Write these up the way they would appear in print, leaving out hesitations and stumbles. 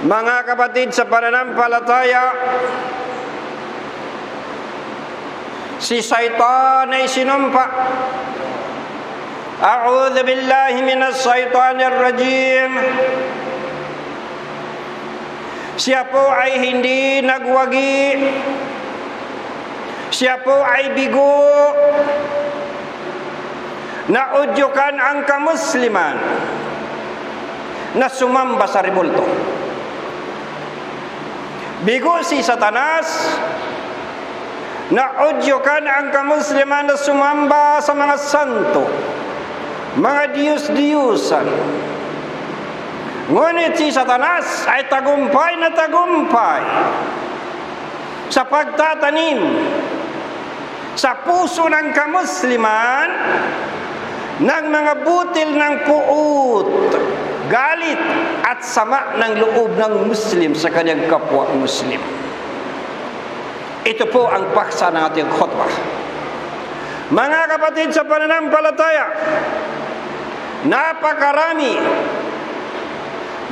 Mga kapatid sa pananampalataya, si Saitan ay sinumpa. A'udhu billahi minas shaitanir rajim. Siya po ay hindi nagwagi. Siya po ay bigo. Naudyukan ang kamusliman na sumamba sa rebulto. Bigo si Satanas, naudyukan ang kamusliman na sumamba sa mga santo, mga diyos-diyusan. Ngunit si Satanas ay tagumpay na tagumpay sa pagtatanim sa puso ng kamusliman ng mga butil ng puot, galit at sama ng loob ng Muslim sa kanyang kapwa Muslim. Ito po ang paksa ng ating khutbah. Mga kapatid sa pananampalataya, napakarami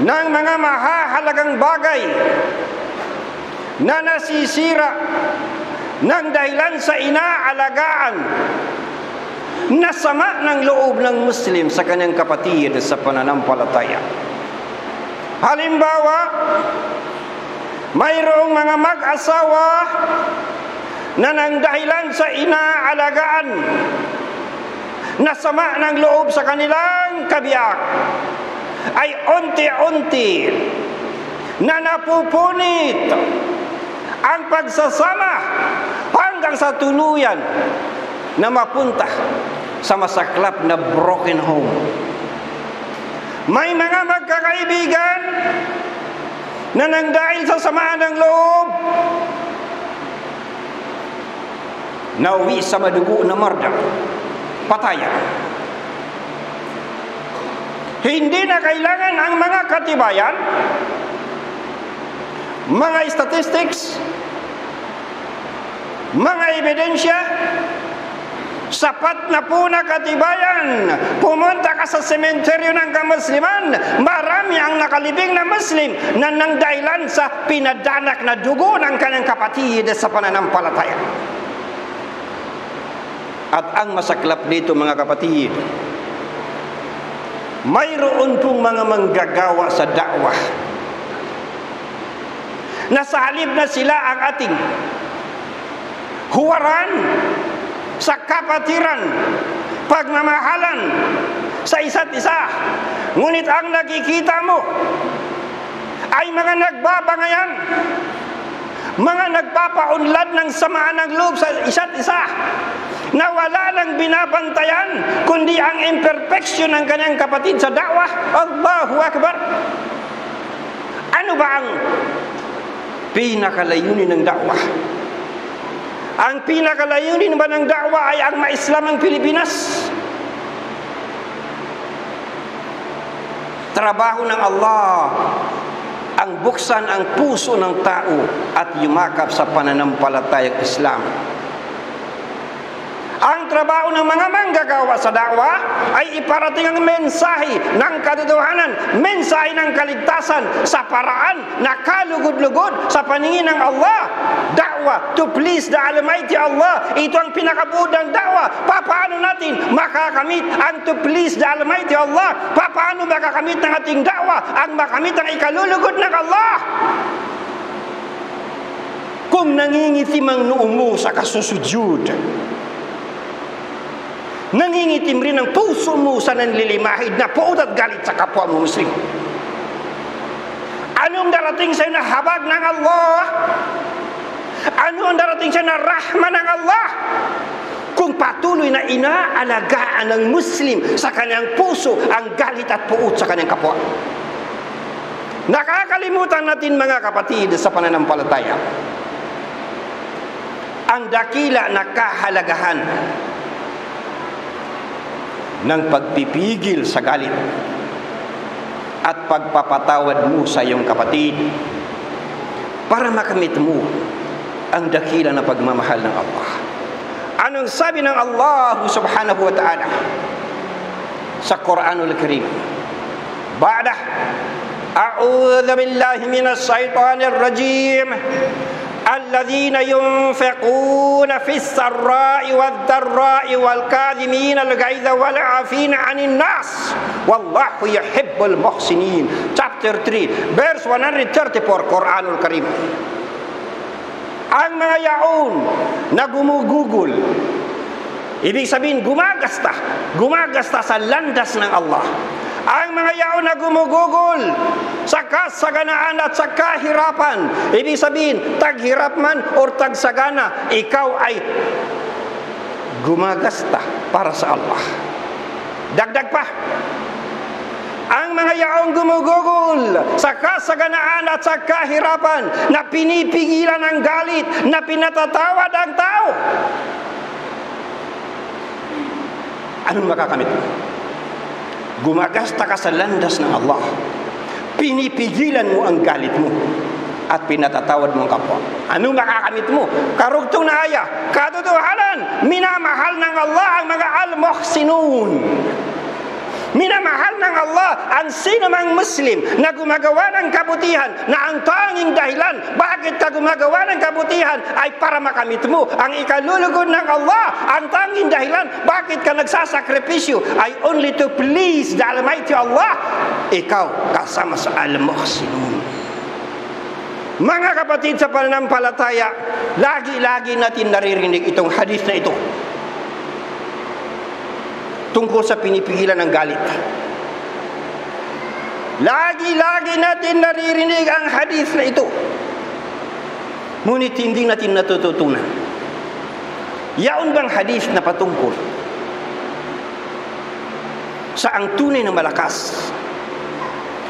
ng mga mahahalagang bagay na nasisira ng dahilan sa inaalagaan na sama ng loob ng Muslim sa kanyang kapatid sa pananampalataya. Halimbawa, mayroong mga mag-asawa na nang dahilan sa inaalagaan na sama ng loob sa kanilang kabiyak ay unti-unti na napupunit ang pagsasama hanggang sa tuluyan na mapunta sa masaklap na broken home. May mga magkakaibigan na nang dahil sa samaan ng loob, nauwi sa madugo na marda, patayan. Hindi na kailangan ang mga katibayan, mga statistics, mga ebidensya. Sapat na po na katibayan. Pumunta ka sa sementeryo ng kamusliman, marami ang nakalibing na Muslim na nang dahilan sa pinadanak na dugo ng kanyang kapatid sa pananampalataya. At ang masaklap dito, mga kapatid, mayroon pong mga manggagawa sa dakwah na sa halip na sila ang ating huwaran sa kapatiran, pagmamahalan sa isa't isa, ngunit ang nakikita mo ay mga nagbabangayan, mga nagpapaunlad ng samaan ng loob sa isa't isa, na wala nang binabantayan kundi ang imperfection ng kanyang kapatid sa dakwah. Allahu Akbar! Ano ba ang pinakalayunin ng dakwah? Ang pinakalayunin ba ng dakwah ay ang maislam ang Pilipinas? Trabaho ng Allah ang buksan ang puso ng tao at yumakap sa pananampalatayang Islam. Ang trabaho ng mga manggagawa sa dakwah ay iparating ang mensahe ng katotohanan, mensahe ng kaligtasan sa paraan na kalugod-lugod sa paningin ng Allah. Dakwah to please the Almighty Allah. Ito ang pinakabuod ng dakwah. Paano natin makakamit ang to please the Almighty Allah? Paano makakamit ng ating dakwah ang makamit ang ikalulugod ng Allah? Kung nangingitim ang noo mo sa kasusujud, nangingitim rin ang puso mo sa nanlilimahid na puot at galit sa kapwa mo Muslim. Anong darating sa'yo na habag ng Allah? Ano ang darating sa'yo na rahma ng Allah? Kung patuloy na inaalagaan ng Muslim sa kanyang puso ang galit at puot sa kanyang kapwa. Nakakalimutan natin, mga kapatid sa pananampalataya, ang dakila na kahalagahan ng pagpipigil sa galit at pagpapatawad mo sa iyong kapatid para makamit mo ang dakila na pagmamahal ng Allah. Anong sabi ng Allah subhanahu wa ta'ala sa Quranul Karim? Ba'da أعوذ بالله من الشيطان الرجيم الذين ينفقون في السراء والضراء والكاظمين الغيظ والعافين عن الناس والله يحب المحسنين. Chapter 3 verse 134 Quranul Karim. Ang mga yaon na gumugugol, ibig sabihin gumagasta sa landas ng Allah. Ang mga yaon na gumugugol sa kasaganaan at sa kahirapan, ibig sabihin taghirap man o tagsagana, ikaw ay gumagasta para sa Allah. Dagdag pa, ang mga yaong gumugugol sa kasaganaan at sa kahirapan, na pinipigilan ang galit, na pinatatawad ang tao, anong makakamit mo? Gumagasta ka sa landas ng Allah, pinipigilan mo ang galit mo at pinatatawad mo ang kapwa. Anong makakamit mo? Karugtong na aya, katotohanan, minamahal ng Allah ang mga al-muhsinun. Minamahal ng Allah ang sino mang Muslim na gumagawa ng kabutihan, na ang tanging dahilan bakit ka gumagawa ng kabutihan ay para makamit mo ang ikalulugod ng Allah. Ang tanging dahilan bakit ka nagsasakripisyo ay only to please the Almighty Allah. Ikaw kasama sa al-muhsinun. Mga kapatid sa pananampalataya, lagi-lagi natin naririnig itong hadith na ito tungkol sa pinipigilan ng galit. Lagi-lagi natin naririnig ang hadith na ito, ngunit hindi natin natututunan. Yaon bang hadith na patungkol sa ang tunay na malakas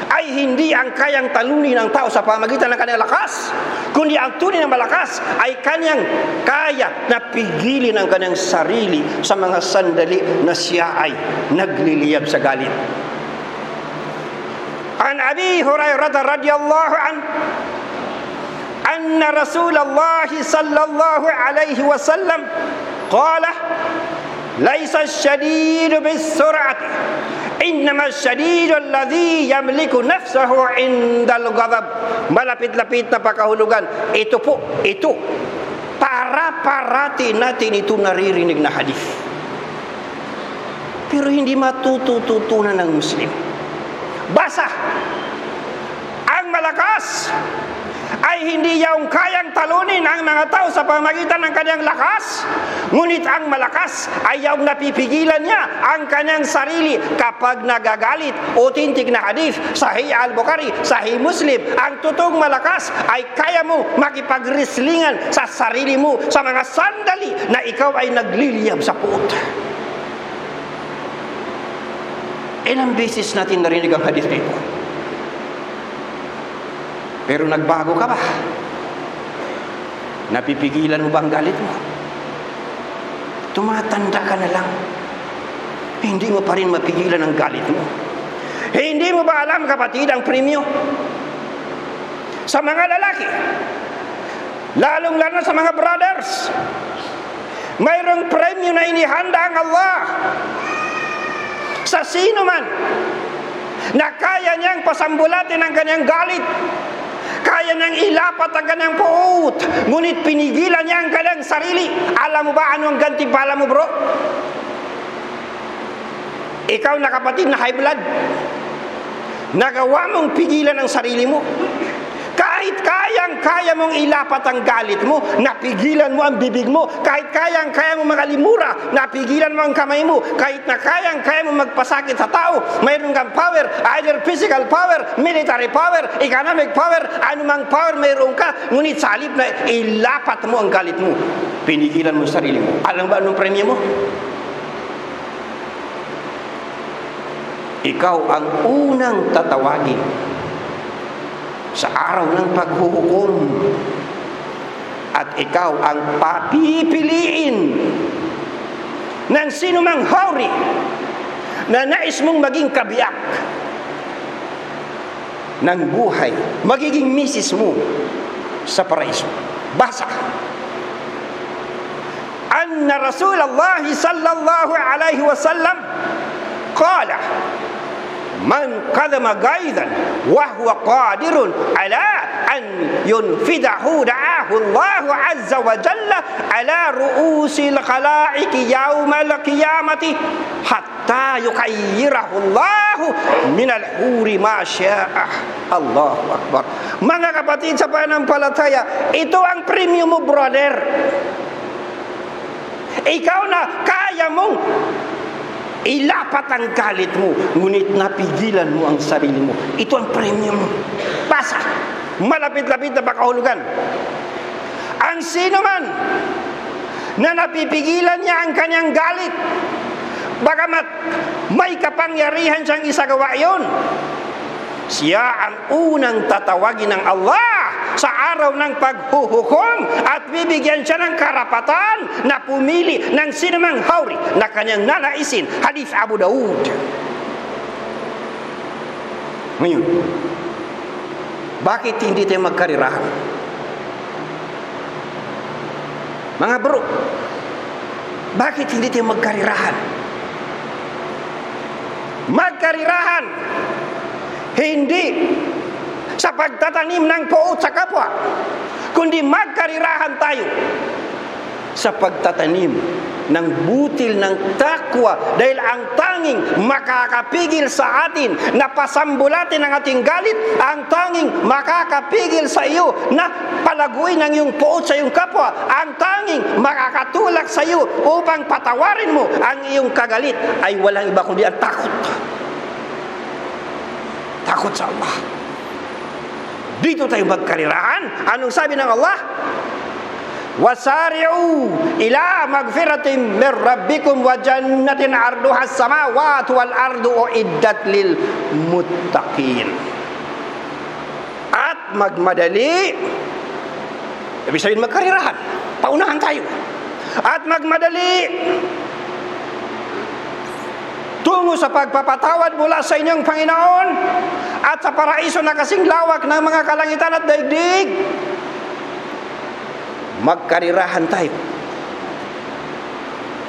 ay hindi ang kayang talunin ng tao sa pamagitan ng kanyang lakas, kundi ang tunay na malakas ay kanyang kaya na pigilin ang kanyang sarili sa mga sandali na siya ay nagliliyab sa galit. An Abi Hurairah radhiyallahu an anna Rasulullah sallallahu alaihi wasallam qala laysa ash-shadidu bis-sur'ati innama ash-shadidu alladhi yamliku nafsahu 'indal ghadab. Malapit-lapit na pakahulugan. Ito para-parati natin ito naririnig na hadith, pero hindi matututunan ng Muslim. Basa, ang malakas ay hindi yung kayang talunin ang mga tao sa pamagitan ng kanyang lakas, ngunit ang malakas ay yung napipigilan niya ang kanyang sarili kapag nagagalit. Authentic na hadith, Sahih Al-Bukhari, Sahih Muslim. Ang totoong malakas ay kaya mo makipagrislingan sa sarili mo sa mga sandali na ikaw ay nagliliyab sa puot. Ilang beses natin narinig ang hadith nito, pero nagbago ka ba? Napipigilan mo ba ang galit mo? Tumatanda ka na lang, hindi mo pa rin mapigilan ang galit mo. Hindi mo ba alam, kapatid, ang premyo sa mga lalaki, lalong-lalo sa mga brothers? Mayroong premyo na inihanda ang Allah sa sino man na kaya niyang pasambulatin ang kanyang galit, kaya niyang ilapat ang kanyang puot, ngunit pinigilan niya ang kanyang sarili. Alam mo ba ano ang gantimpala mo, bro? Ikaw na kapatid na high blood, nagawa mong pigilan ang sarili mo. Kahit kaya mong ilapat ang galit mo, napigilan mo ang bibig mo. Kahit kaya mo makalimura, napigilan mo ang kamay mo. Kahit na kaya mo magpasakit sa tao, mayroon kang power, either physical power, military power, economic power, anumang power mayroon ka, ngunit sa halip na ilapat mo ang galit mo, pinigilan mo sarili mo. Alam ba anong premyo mo? Ikaw ang unang tatawagin sa araw ng paghuhukom, at ikaw ang papipiliin ng sino mang hawri na nais mong maging kabiyak ng buhay, magiging misis mo sa paraiso. Basa, anna Rasulullah sallallahu alaihi wasallam qala man qadama gaidan wa huwa qadirun ala an yunfidahu da'ahu Allah azza wa jalla ala ru'usil khalaiqi yaumal qiyamati hatta yukayyirahu Allah minal huri ma sya'a. Allahu Akbar. Mga kapatid sa pananampalataya, ito ang premium mo, brother. Ikaw na kaya mong ilapat ang galit mo, ngunit napigilan mo ang sarili mo. Ito ang premium mo. Basa, malapit-lapit na makahulugan. Ang sino man na napipigilan niya ang kanyang galit, bagamat may kapangyarihan siyang isagawa yun, siya ang unang tatawagin ng Allah sa araw ng paghuhukom at bibigyan siya ng karapatan na pumili ng sinumang hawri na kanyang nanaisin. Hadith Abu Daud. Ngayon, bakit hindi tayo magkarirahan? Mga bro, bakit hindi tayo magkarirahan? Magkarirahan hindi sa pagtatanim ng puot sa kapwa, kundi magkarirahan tayo sa pagtatanim ng butil ng takwa, dahil ang tanging makakapigil sa atin na pasambulatin ang ating galit, ang tanging makakapigil sa iyo na palaguin ang iyong puot sa iyong kapwa, ang tanging makakatulak sa iyo upang patawarin mo ang iyong kagalit ay walang iba kundi ang takot. Takot sa Allah. Dito tayo magkarirahan. Anong sabi ng Allah? Wasari'u ila magfiratin min rabbikum wa jannatin arduha as-samawati wal ardu uiddat lil muttaqin. At magmadali, ibig sabihin magkarirahan, paunahan tayo. At magmadali tungo sa pagpapatawad mula sa inyong Panginoon at sa paraiso na kasing lawak ng mga kalangitan at daigdig. Magkarirahan tayo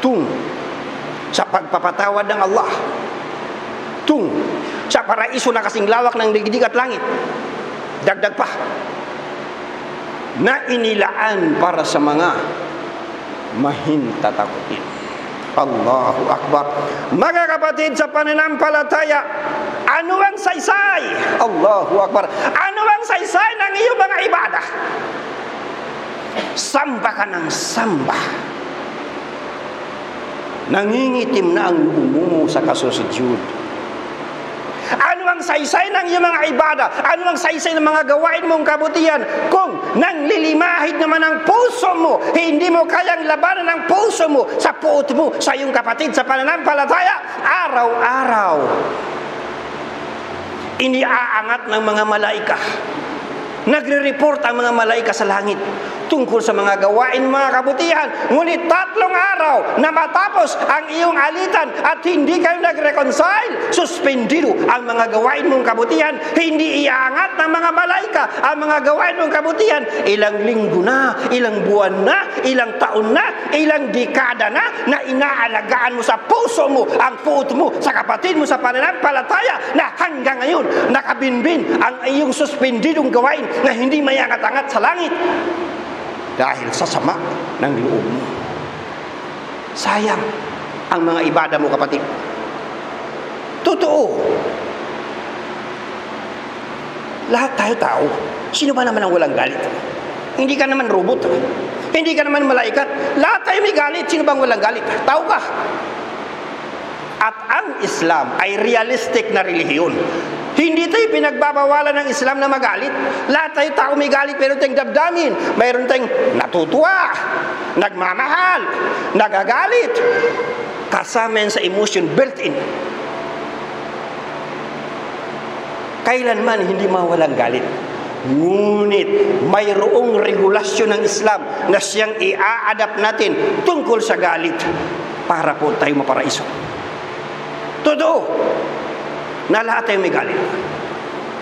tungo sa pagpapatawad ng Allah, tungo sa paraiso na kasing lawak ng daigdig at langit. Dagdag pa, na inilaan para sa mga mahintatakutin. Allahu Akbar. Mga kapatid sa pananampalataya, ano ang saysay? Allahu Akbar. Ano ang saysay ng iyong mga ibadah? Samba ka ng samba. Nangingitim na ang loob mo sa kasusujud. Ano ang saysay ng iyong mga ibada? Ano ang saysay ng mga gawain mong kabutihan? Kung nanglilimahid naman ang puso mo, hindi mo kayang labanan ang puso mo sa puot mo, sa iyong kapatid sa pananampalataya, araw-araw iniaangat ng mga malaika. Nagre-report ang mga malaika sa langit tungkol sa mga gawain, mga kabutihan. Ngunit 3 araw na matapos ang iyong alitan at hindi kayo nag-reconcile, suspendido ang mga gawain mong kabutihan. Hindi iaangat ng mga malaika ang mga gawain mong kabutihan. Ilang linggo na, ilang buwan na, ilang taon na, ilang dekada na inaalagaan mo sa puso mo ang puot mo sa kapatid mo sa pananampalataya, na hanggang ngayon nakabinbin ang iyong suspendidong gawain na hindi may angat-angat sa langit dahil sa sama ng loob mo. Sayang ang mga ibada mo, kapatid. Totoo, lahat tayo tao. Sino ba naman ang walang galit? Hindi ka naman robot, hindi ka naman malaikat. Lahat tayo may galit. Sino bang walang galit? Tao ka. At ang Islam ay realistic na relihiyon. Hindi tayo pinagbabawalan ng Islam na magalit. Lahat tayo tao may galit. Meron tayong damdamin, mayroon tayong natutuwa, nagmamahal, nagagalit. Kasama yan sa emotion, built-in. Kailanman hindi mawalang galit. Ngunit mayroong regulasyon ng Islam na siyang i-a-adapt natin tungkol sa galit para po tayo maparaiso. Totoo na lahat tayo may galit.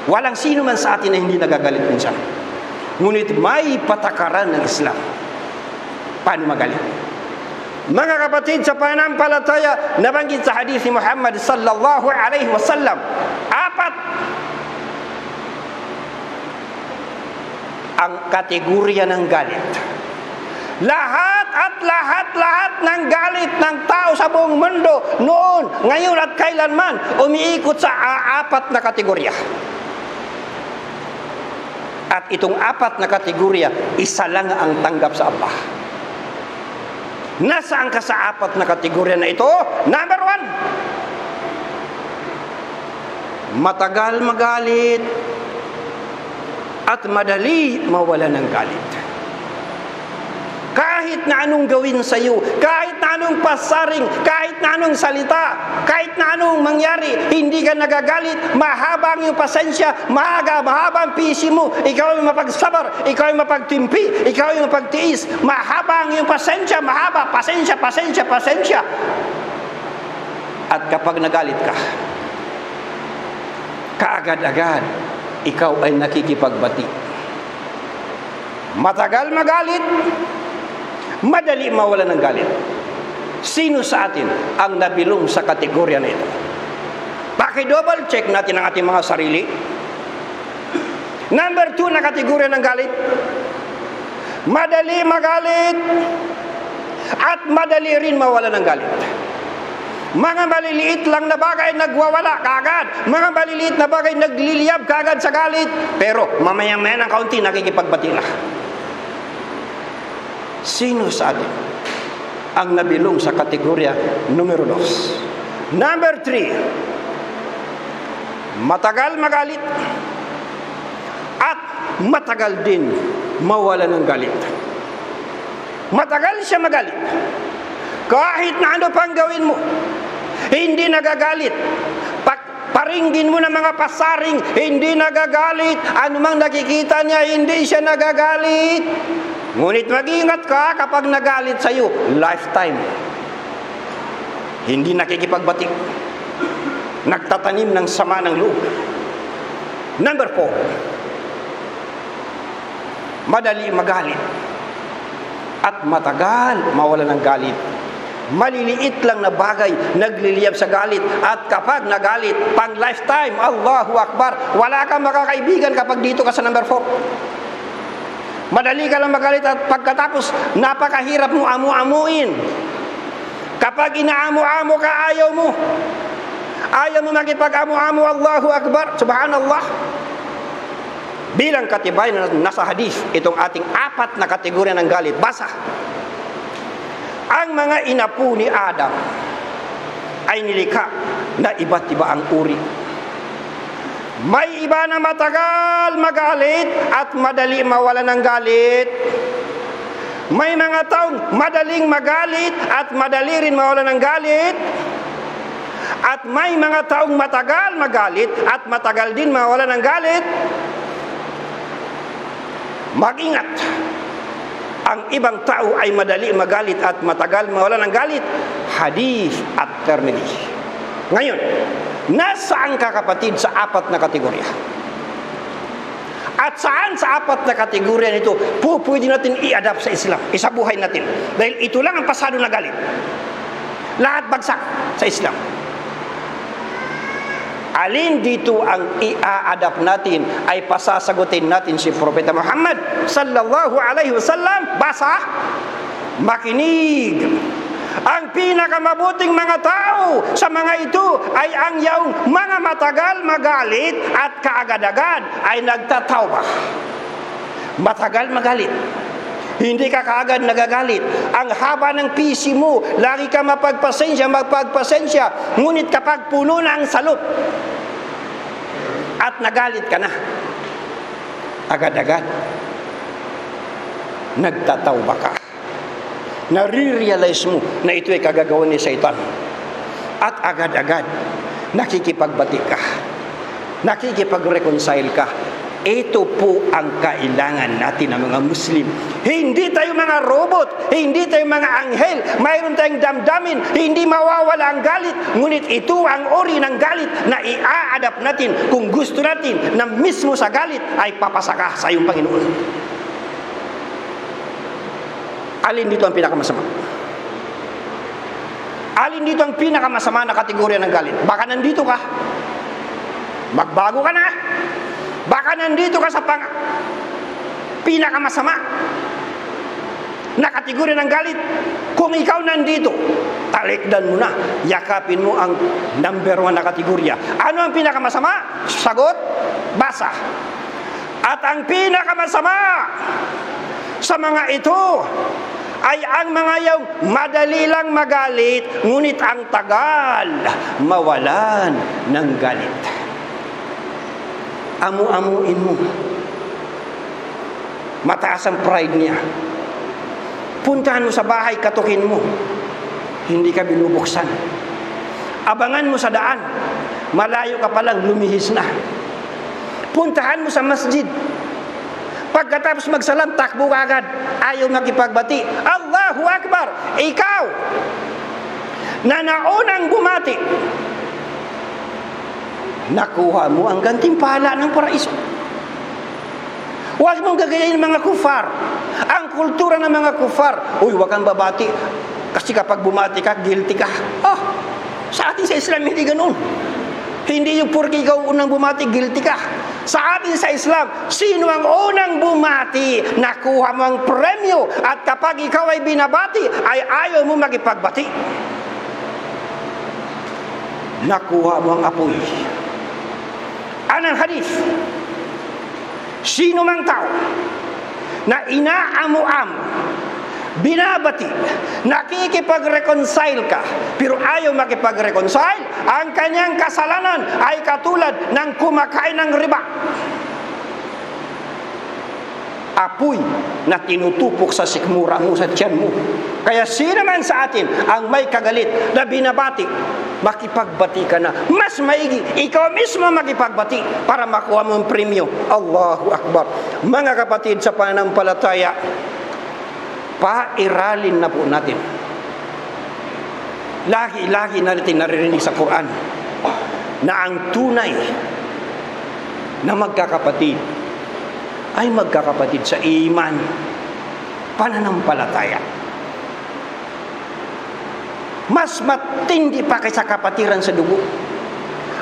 Walang sino man sa atin na hindi nagagalit minsan. Ngunit may patakaran ng Islam. Paano magalit? Mga kapatid sa pananampalataya, nabanggit sa hadith ni Muhammad sallallahu alaihi wasallam, Apat ang kategorya ng galit. Lahat ng galit ng tao sa buong mundo noon, ngayon at kailanman umiikot sa apat na kategorya. At itong apat na kategorya, isa lang ang tanggap sa Allah. Nasaan ka sa apat na kategorya na ito? Number 1, matagal magalit at madali mawala ng galit. Kahit na anong gawin sa iyo, kahit na anong pasaring, kahit na anong salita, kahit na anong mangyari, hindi ka nagagalit, mahaba ang iyong pasensya, mahaba ang pisi mo, ikaw ay mapagsabar, ikaw ay mapagtimpi, ikaw ay mapagtiis, mahaba ang iyong pasensya, mahaba, pasensya. At kapag nagalit ka, kaagad-agad, ikaw ay nakikipagbati. Matagal magalit, madali mawala ng galit. Sino sa atin ang nabilong sa kategorya na ito? Paki-double check natin ang ating mga sarili. Number 2 na kategorya ng galit, madali magalit at madali rin mawala ng galit. Mga maliliit lang na bagay nagwawala kaagad. Mga maliliit na bagay nagliliyab kaagad sa galit. Pero mamaya-maya ng kaunti nakikipagbati na. Sino sa atin ang nabilong sa kategorya numero 2? Number 3, matagal magalit at matagal din mawala ng galit. Matagal siya magalit. Kahit na ano pang gawin mo, hindi nagagalit. Paringgin mo ng mga pasaring, hindi nagagalit. Anumang nakikita niya, hindi siya nagagalit. Ngunit mag-ingat ka kapag nagalit sa iyo, lifetime. Hindi nakikipagbatik. Nagtatanim ng sama ng loob. Number 4, madali magalit at matagal mawala ng galit. Maliliit lang na bagay nagliliyab sa galit, at kapag nagalit, pang lifetime, Allahu Akbar, wala kang makakaibigan kapag dito ka sa number 4. Madali ka lang magalit at pagkatapos napakahirap mo amu-amuin. Kapag inaamo-amo ka, ayaw mo makipag-amo-amo. Allahu Akbar, subhanallah. Bilang katibay na nasa hadith, itong ating apat na kategorya ng galit, basa. Ang mga inapo ni Adam ay nilikha na iba't iba ang uri. May iba na matagal magalit at madali mawala ng galit. May mga taong madaling magalit at madali rin mawala ng galit. At may mga taong matagal magalit at matagal din mawala ng galit. Mag-ingat. Ang ibang tao ay madali magalit at matagal mawala ng galit. Hadith at Tirmidhi. Ngayon, nasaan ka kapatid sa apat na kategorya? At saan sa apat na kategorya nito pwede natin i-adapt sa Islam, isabuhay natin? Dahil ito lang ang pasado na galit. Lahat bagsak sa Islam. Alin dito ang i-adapt natin ay pasasagutin natin si Propeta Muhammad sallallahu alaihi wasallam. Basa, makinig. Ang pinakamabuting mga tao sa mga ito ay ang yaong mga matagal magalit at kaagad-agad ay nagtatawbah. Matagal magalit, hindi ka kaagad nagagalit. Ang haba ng pisi mo, lagi ka magpagpasensya. Ngunit kapag puno na ang salot at nagalit ka na, agad-agad nagtatawbah ka. Nare-realize mo na ito ay kagagawa ni Satan. At agad-agad nakikipagbati ka, nakikipag-reconcile ka. Ito po ang kailangan natin ng mga Muslim. Hindi tayo mga robot, hindi tayo mga anghel. Mayroon tayong damdamin, hindi mawawala ang galit. Ngunit ito ang ori ng galit na i-adapt natin kung gusto natin na mismo sa galit ay papasaka sa iyong Panginoon. Alin dito ang pinakamasama? Alin dito ang pinakamasama na kategorya ng galit? Baka nandito ka. Magbago ka na. Baka nandito ka sa pinakamasama na kategorya ng galit. Kung ikaw nandito, talikdan mo na. Yakapin mo ang number 1 na kategorya. Ano ang pinakamasama? Sagot, basa. At ang pinakamasama sa mga ito ay ang mga yung madali lang magalit, ngunit ang tagal mawalan ng galit. Amu-amuin mo. Mataas ang pride niya. Puntahan mo sa bahay, katukin mo. Hindi ka binubuksan. Abangan mo sa daan. Malayo ka palang, lumihis na. Puntahan mo sa masjid. Pagkatapos magsalam, takbo ka agad. Ayaw makipagbati. Allahu Akbar! Ikaw, na naunang bumati, nakuha mo ang gantimpala ng paraiso. Huwag mong gagayahin ng mga kufar. Ang kultura ng mga kufar, uy, huwag kang babati. Kasi kapag bumati ka, guilty ka. Sa atin sa Islam, hindi ganun. Hindi yung porque ikaw unang bumati, guilty ka. Sa atin sa Islam, sino ang unang bumati, nakuha mo ang premyo. At kapag ikaw ay binabati, ay ayaw mo makipagbati. Nakuha mo ang apoy. Anong hadith? Sino mang tao na inaamu-amu, binabati, nakikipag-reconcile ka, pero ayaw makipag-reconcile, ang kanyang kasalanan ay katulad ng kumakain ng riba. Apoy na tinutupok sa sikmura mo, sa tiyan mo. Kaya sino man sa atin ang may kagalit na binabati, makipagbati ka na. Mas maigi, ikaw mismo makipagbati para makuha mo ang premyo. Allahu Akbar. Mga kapatid sa pananampalataya, pairalin na po natin. Lagi-lagi natin naririnig sa Quran na ang tunay na magkakapatid ay magkakapatid sa iman, pananampalataya. Mas matindi pa kaysa kapatiran sa dugo.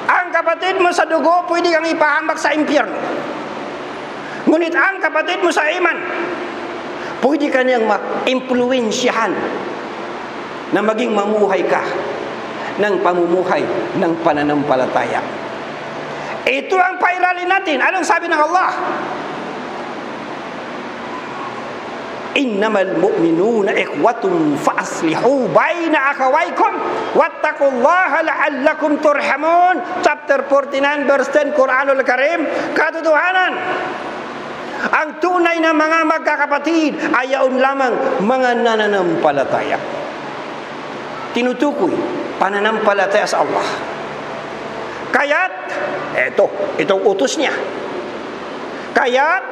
Ang kapatid mo sa dugo, pwede kang ipahambak sa impyerno. Ngunit ang kapatid mo sa iman, pwede ka niyang ma-impluwensyahan na maging mamuhay ka ng pamumuhay ng pananampalataya. Ito ang pairalin natin. Anong sabi ng Allah? Innamal mu'minuna ikhwatun fa'aslihu baina akhawaykum wattaqullaha la'allakum turhamun. Chapter 49 verse 10 Quranul Karim. Katotohanan, ang tunay na mga magkakapatid ay yaon lamang mga nananampalataya. Tinutukoy pananampalataya sa Allah. Kaya't itong utos niya. Kaya't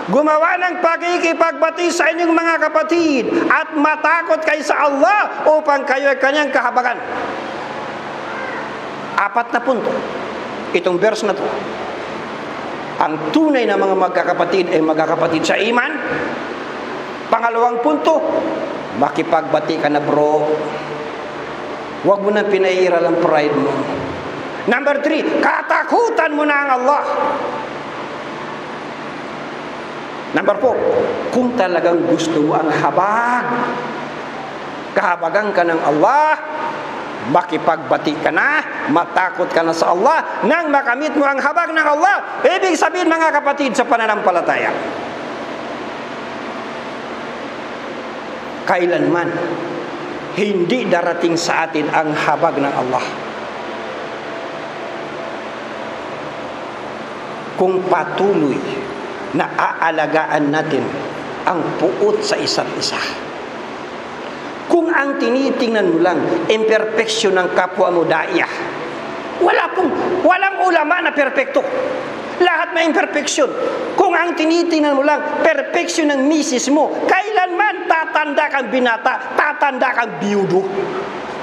gumawa ng pakikipagbati sa inyong mga kapatid at matakot kayo sa Allah upang kayo ay kanyang kahabagan. 4 na punto itong verse na to. Ang tunay na mga magkakapatid ay magkakapatid sa iman. Pangalawang punto, makipagbati ka na bro. Huwag mo na pinairal ang pride mo. Number 3, katakutan mo na ang Allah. Number 4, kung talagang gusto mo ang kahabagan ka ng Allah, makipagbati ka na, matakot ka na sa Allah, nang makamit mo ang habag ng Allah. Ibig sabihin, mga kapatid sa pananampalataya, kailanman hindi darating sa atin ang habag ng Allah kung patuloy na aalagaan natin ang puot sa isa't isa. Kung ang tinitingnan mo lang imperfeksyon ng kapwa mo daiyah, walang ulama na perpekto. Lahat may imperfeksyon. Kung ang tinitingnan mo lang perfeksyon ng misis mo, kailanman tatanda kang binata, tatanda kang biyudo.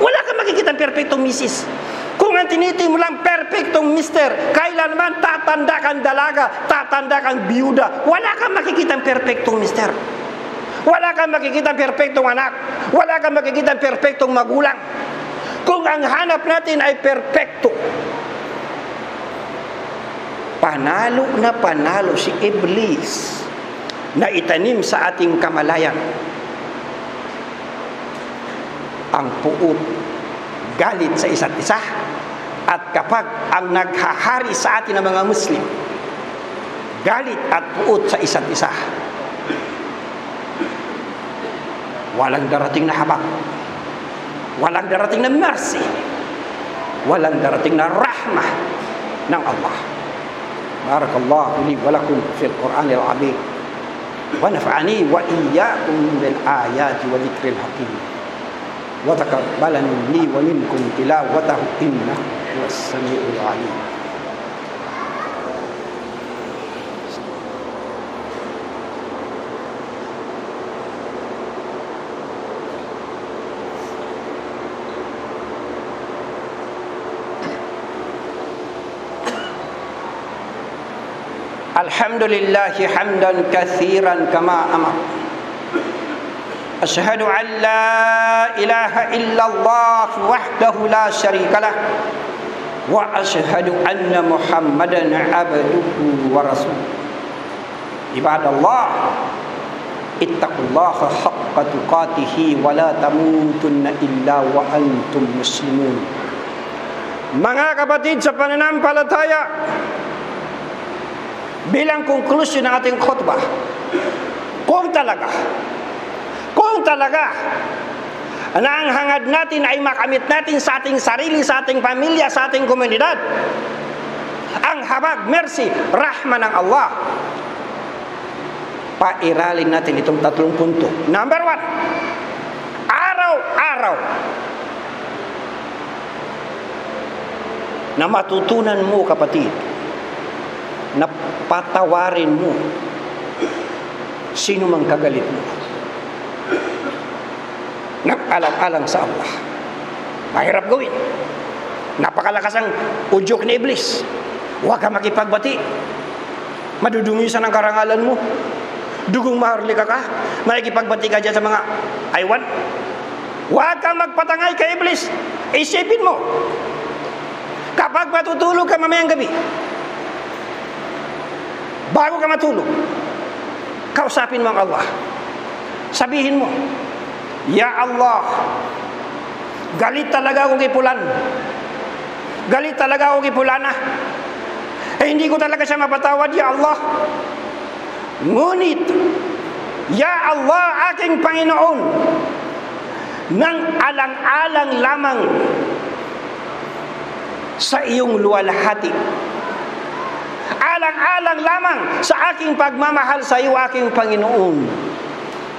Wala kang makikitang perfectong misis. Kung ang tinitingnan mo lang perfectong mister, kailanman tatanda kang dalaga, tatanda kang biyuda. Wala kang makikitang perfectong mister. Wala kang makikitang perfectong anak. Wala kang makikitang perfectong magulang. Kung ang hanap natin ay perfecto, panalo na panalo si Iblis na itanim sa ating kamalayan ang puot, galit sa isa't isa. At kapag ang naghahari sa atin ng mga Muslim, galit at puot sa isa't isa, walang darating na habag, walang darating na mercy, walang darating na rahmah ng Allah. Barakallahu li wa lakum fil Qur'anil azim wa nafa'ani wa iyyakum bil ayati wa dzikril hakim wa taqabbalani li wa minkum tilawatahu innahu huwas samiul alim. Alhamdulillahi hamdan kathiran kama amar. Ashhadu an la ilaha illallah wahdahu la syarika lah wa ashhadu anna Muhammadan abduhu wa rasuluh. Ibadallah, ittaqullaha haqqa tuqatih wa la tamutunna illa wa antum muslimun. Mga kapatid sa pananampalataya, bilang konklusyon ng ating khutbah, kung talaga na ang hangad natin ay makamit natin sa ating sarili, sa ating pamilya, sa ating komunidad ang habag, mercy, rahma ng Allah, pairalin natin itong 3 punto. Number 1, araw-araw na matutunan mo, kapatid, na patawarin mo sino mang kagalit mo, nag-alang-alang sa Allah. Mahirap gawin. Napakalakas ang udyok ni Iblis. Huwag ka makipagbati, madudungisan ang karangalan mo, dugong maharlika ka, makikipagbati ka dyan sa mga aywan. Huwag kang magpatangay kay Iblis. Isipin mo, kapag matutulog ka mamayang gabi, bago ka matulog, kausapin mo ang Allah. Sabihin mo, Ya Allah, galit talaga ako kay Pulan, galit talaga ako kay Pulana, hindi ko talaga siya mapatawad, Ya Allah. Ngunit, Ya Allah, aking Panginoon, nang alang-alang lamang sa iyong luwalhati, alang-alang lamang sa aking pagmamahal sa iyo, aking Panginoon,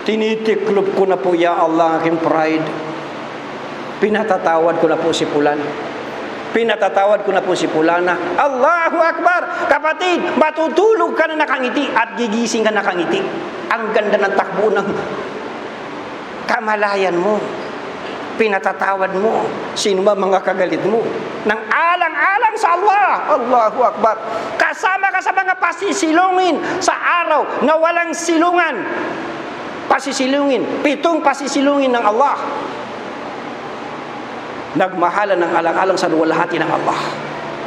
tinitiklop ko na po, Ya Allah, aking pride. Pinatatawad ko na po si Pulan, pinatatawad ko na po si Pulana. Allahu Akbar! Kapatid, matutulog ka na nakangiti at gigising ka nakangiti. Ang ganda ng takbo ng kamalayan mo. Pinatatawad mo sino ba mga kagalit mo, nang alang-alang sa Allah. Allahu Akbar! Kasama ka sa mga pasisilungin sa araw na walang silungan. Pasisilungin, 7 pasisilungin ng Allah. Nagmahalan ng alang-alang sa luwalhati ng Allah.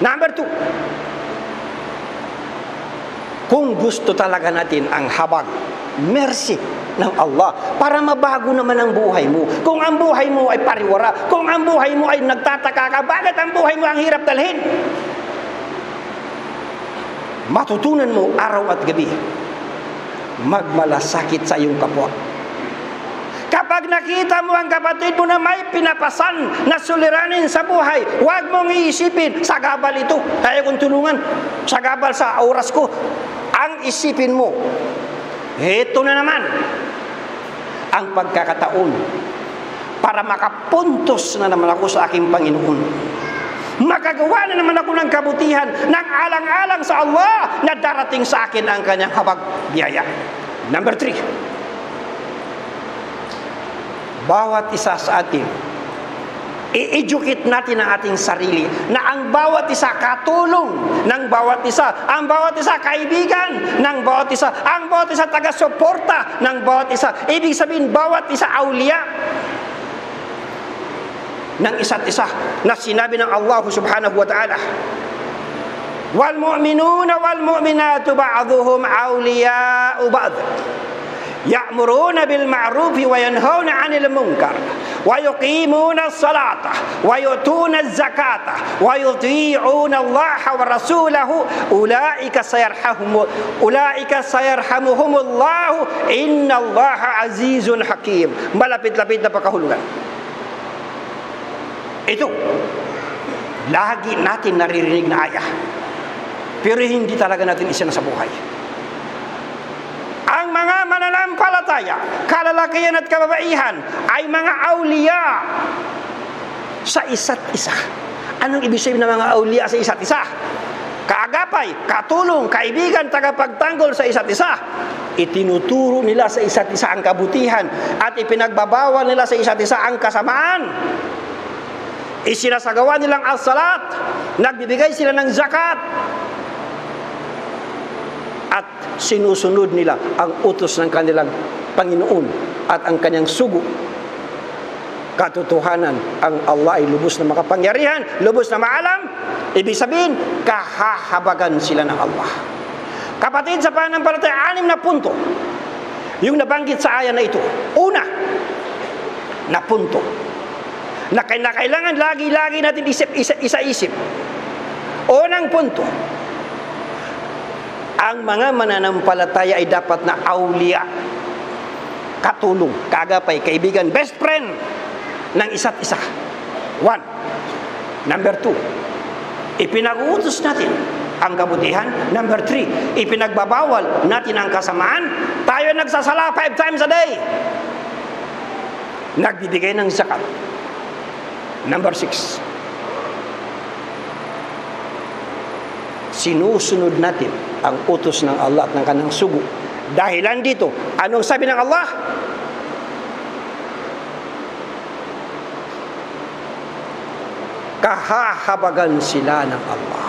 Number 2, kung gusto talaga natin ang habag, mercy ng Allah, para mabago naman ang buhay mo. Kung ang buhay mo ay pariwara, kung ang buhay mo ay nagtataka ka, bakit ang buhay mo ang hirap dalhin? Matutunan mo araw at gabi, magmalasakit sa iyong kapwa. Kapag nakita mo ang kapatid mo na may pinapasan na suliranin sa buhay, huwag mong iisipin, sagabal ito, kaya kong tulungan, sagabal sa oras ko. Ang isipin mo, ito na naman ang pagkakataon para makapuntos na naman ako sa aking Panginoon. Makagawa na naman ako ng kabutihan, ng alang-alang sa Allah na darating sa akin ang kanyang habag biyaya. Number 3, bawat isa sa atin, i-educate natin ang ating sarili na ang bawat isa katulong ng bawat isa, ang bawat isa kaibigan ng bawat isa, ang bawat isa taga-suporta ng bawat isa. Ibig sabihin, bawat isa awliya ng isa't isa, na sinabi ng Allah subhanahu wa ta'ala والمؤمنون والمؤمنات بعضهم أولياء بعض يأمرون بالمعروف وينهون عن المنكر ويقيمون الصلاة ويؤتون الزكاة ويطيعون الله ورسوله أولئك سيرحمهم الله إن الله عزيز حكيم. Malapit-lapit na pagkahulugan. Ito, lagi natin naririnig na ayah, pero hindi talaga natin isinasabuhay. Ang mga mananampalataya, kalalakihan at kababaihan ay mga awliya sa isa't isa. Anong ibig sabihin ng mga awliya sa isa't isa? Kaagapay, katulong, kaibigan, tagapagtanggol sa isa't isa. Itinuturo nila sa isa't isa ang kabutihan at ipinagbabawal nila sa isa't isa ang kasamaan. Isinasagawa nilang as-salat, nagbibigay sila ng zakat, at sinusunod nila ang utos ng kanilang Panginoon at ang kanyang sugo. Katotohanan, ang Allah ay lubos na makapangyarihan, lubos na maalam. Ibig sabihin, kahahabagan sila ng Allah. Kapatid, sa pananampalataya, 6 na punto yung nabanggit sa aya na ito. Una, na punto na kailangan lagi-lagi natin isa-isip. Unang punto, ang mga mananampalataya ay dapat na awliya, katulong, kaagapay, kaibigan, best friend ng isa't isa. 1. Number 2, ipinag-uutos natin ang kabutihan. Number 3, ipinagbabawal natin ang kasamaan. Tayo nagsasala 5 times a day, nagbibigay ng zakat. Number 6, sinusunod natin ang utos ng Allah at ng kanyang sugo. Dahilan dito, anong sabi ng Allah? Kahahabagan sila ng Allah.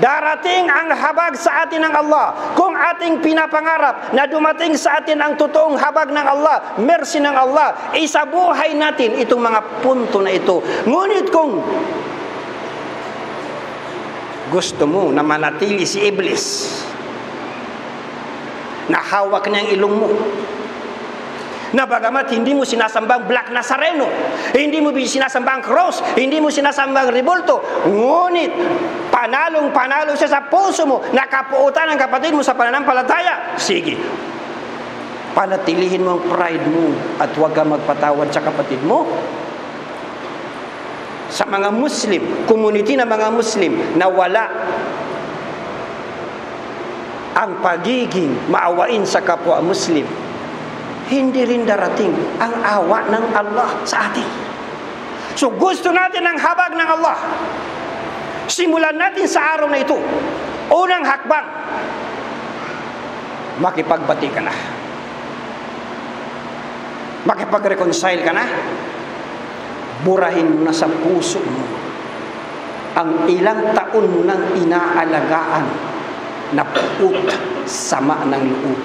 Darating ang habag sa atin ng Allah. Kung ating pinapangarap na dumating sa atin ang totoong habag ng Allah, mercy ng Allah, isabuhay natin itong mga punto na ito. Ngunit kung gusto mo na manatili si Iblis, na hawak niya ang ilong mo, na bagamat hindi mo sinasambang Black Nazareno, hindi mo sinasambang cross, hindi mo sinasambang rebulto, ngunit panalong-panalo siya sa puso mo, nakapuutan ang kapatid mo sa pananampalataya, sige, panatilihin mo ang pride mo at huwag ka magpatawad sa kapatid mo. Sa mga Muslim, community na mga Muslim na wala ang pagiging maawain sa kapwa Muslim, hindi rin darating ang awa ng Allah sa atin. So gusto natin ang habag ng Allah. Simulan natin sa araw na ito. Unang hakbang, makipagbati ka na. Makipag-reconcile ka na. Burahin mo na sa puso mo ang ilang taon mo nang inaalagaan na puot sama ng loob.